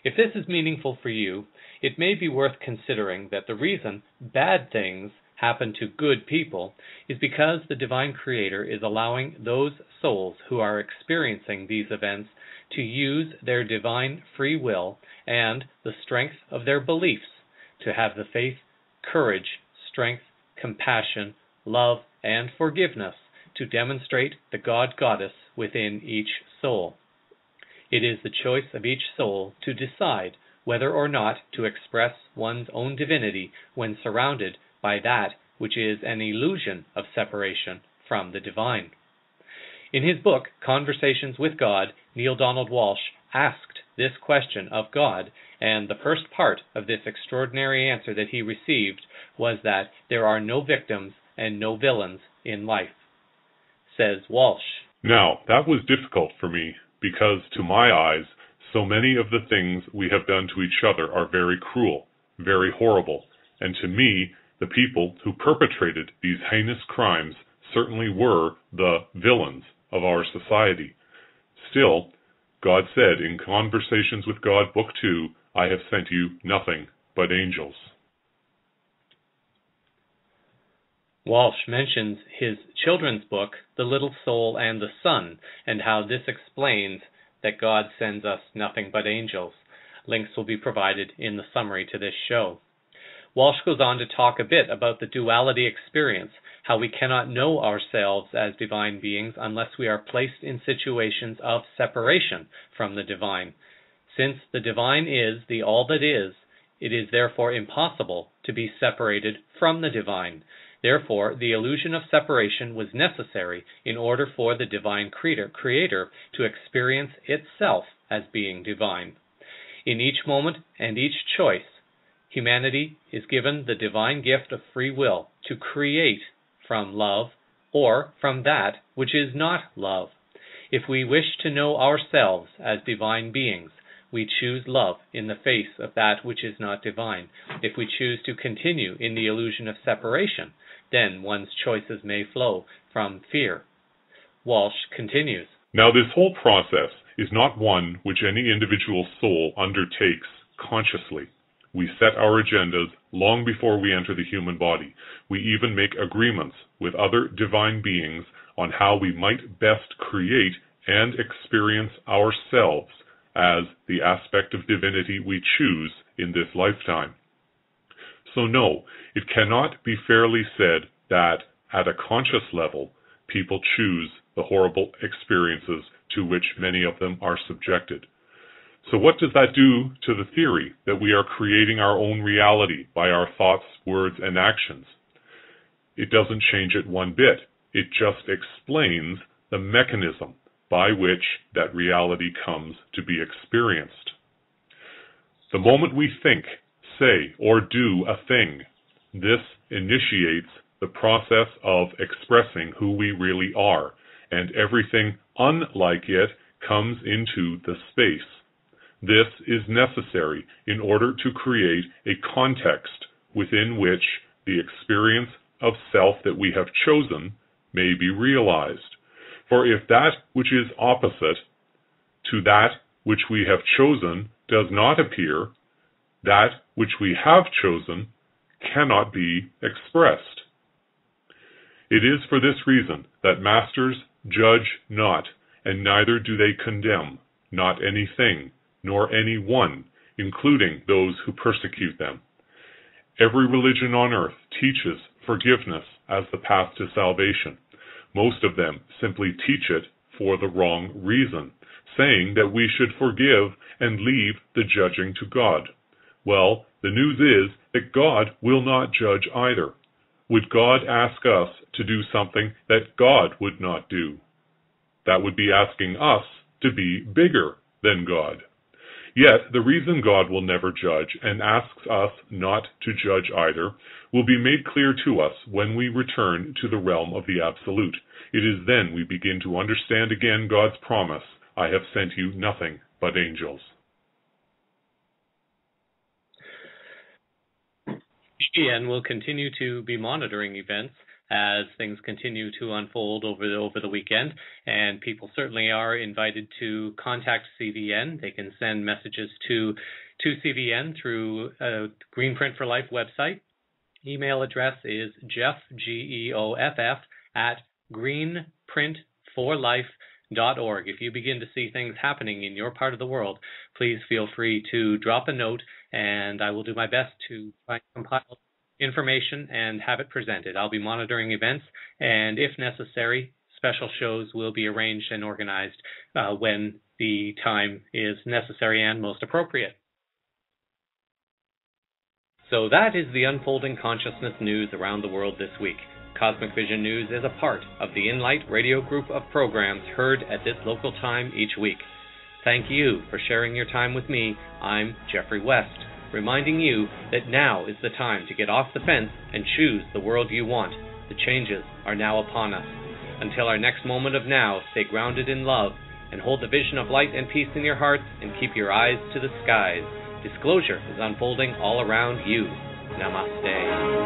A: If this is meaningful for you, it may be worth considering that the reason bad things happen to good people is because the Divine Creator is allowing those souls who are experiencing these events to use their divine free will and the strength of their beliefs to have the faith, courage, strength, compassion, love, and forgiveness to demonstrate the God-Goddess within each soul. It is the choice of each soul to decide whether or not to express one's own divinity when surrounded by that which is an illusion of separation from the divine. In his book, Conversations with God, Neale Donald Walsch asked this question of God, and the first part of this extraordinary answer that he received was that there are no victims and no villains in life. Says Walsh.
D: Now, that was difficult for me, because to my eyes, so many of the things we have done to each other are very cruel, very horrible, and to me, the people who perpetrated these heinous crimes certainly were the villains of our society. Still, God said in Conversations with God, Book 2, I have sent you nothing but angels.
A: Walsh mentions his children's book, The Little Soul and the Sun, and how this explains that God sends us nothing but angels. Links will be provided in the summary to this show. Walsh goes on to talk a bit about the duality experience, how we cannot know ourselves as divine beings unless we are placed in situations of separation from the divine. Since the divine is the all that is, it is therefore impossible to be separated from the divine. Therefore, the illusion of separation was necessary in order for the divine creator to experience itself as being divine. In each moment and each choice, humanity is given the divine gift of free will to create from love or from that which is not love. If we wish to know ourselves as divine beings, we choose love in the face of that which is not divine. If we choose to continue in the illusion of separation, then one's choices may flow from fear. Walsh continues.
D: Now this whole process is not one which any individual soul undertakes consciously. We set our agendas long before we enter the human body. We even make agreements with other divine beings on how we might best create and experience ourselves as the aspect of divinity we choose in this lifetime. So no, it cannot be fairly said that at a conscious level, people choose the horrible experiences to which many of them are subjected. So what does that do to the theory that we are creating our own reality by our thoughts, words, and actions? It doesn't change it one bit. It just explains the mechanism by which that reality comes to be experienced. The moment we think, say, or do a thing, this initiates the process of expressing who we really are, and everything unlike it comes into the space. This is necessary in order to create a context within which the experience of self that we have chosen may be realized. For if that which is opposite to that which we have chosen does not appear, that which we have chosen cannot be expressed. It is for this reason that masters judge not, and neither do they condemn, not anything, nor any one, including those who persecute them. Every religion on earth teaches forgiveness as the path to salvation. Most of them simply teach it for the wrong reason, saying that we should forgive and leave the judging to God. Well, the news is that God will not judge either. Would God ask us to do something that God would not do? That would be asking us to be bigger than God. Yet, the reason God will never judge and asks us not to judge either will be made clear to us when we return to the realm of the Absolute. It is then we begin to understand again God's promise, I have sent you nothing but angels.
A: And will continue to be monitoring events as things continue to unfold over the weekend, and people certainly are invited to contact CVN. They can send messages to CVN through Green Print for Life website. Email address is Jeff, Geoff, at greenprintforlife.org. If you begin to see things happening in your part of the world, please feel free to drop a note, and I will do my best to try and compile information and have it presented. I'll be monitoring events, and if necessary, special shows will be arranged and organized when the time is necessary and most appropriate. So that is the unfolding consciousness news around the world this week. Cosmic Vision News is a part of the Inlight radio group of programs heard at this local time each week. Thank you for sharing your time with me. I'm Jeffrey West, reminding you that now is the time to get off the fence and choose the world you want. The changes are now upon us. Until our next moment of now, stay grounded in love and hold the vision of light and peace in your hearts and keep your eyes to the skies. Disclosure is unfolding all around you. Namaste.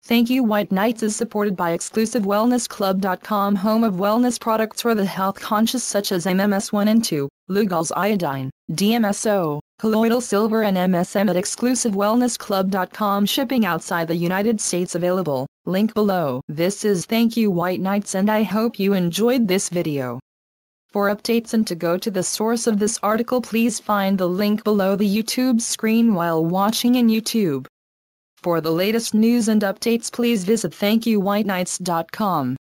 H: Thank You White Knights is supported by ExclusiveWellnessClub.com, home of wellness products for the health conscious such as MMS1 and 2, Lugol's iodine, DMSO, colloidal silver and MSM at ExclusiveWellnessClub.com. Shipping outside the United States available. Link below. This is Thank You White Knights, and I hope you enjoyed this video. For updates and to go to the source of this article, please find the link below the YouTube screen while watching in YouTube. For the latest news and updates, please visit thankyouwhiteknights.com.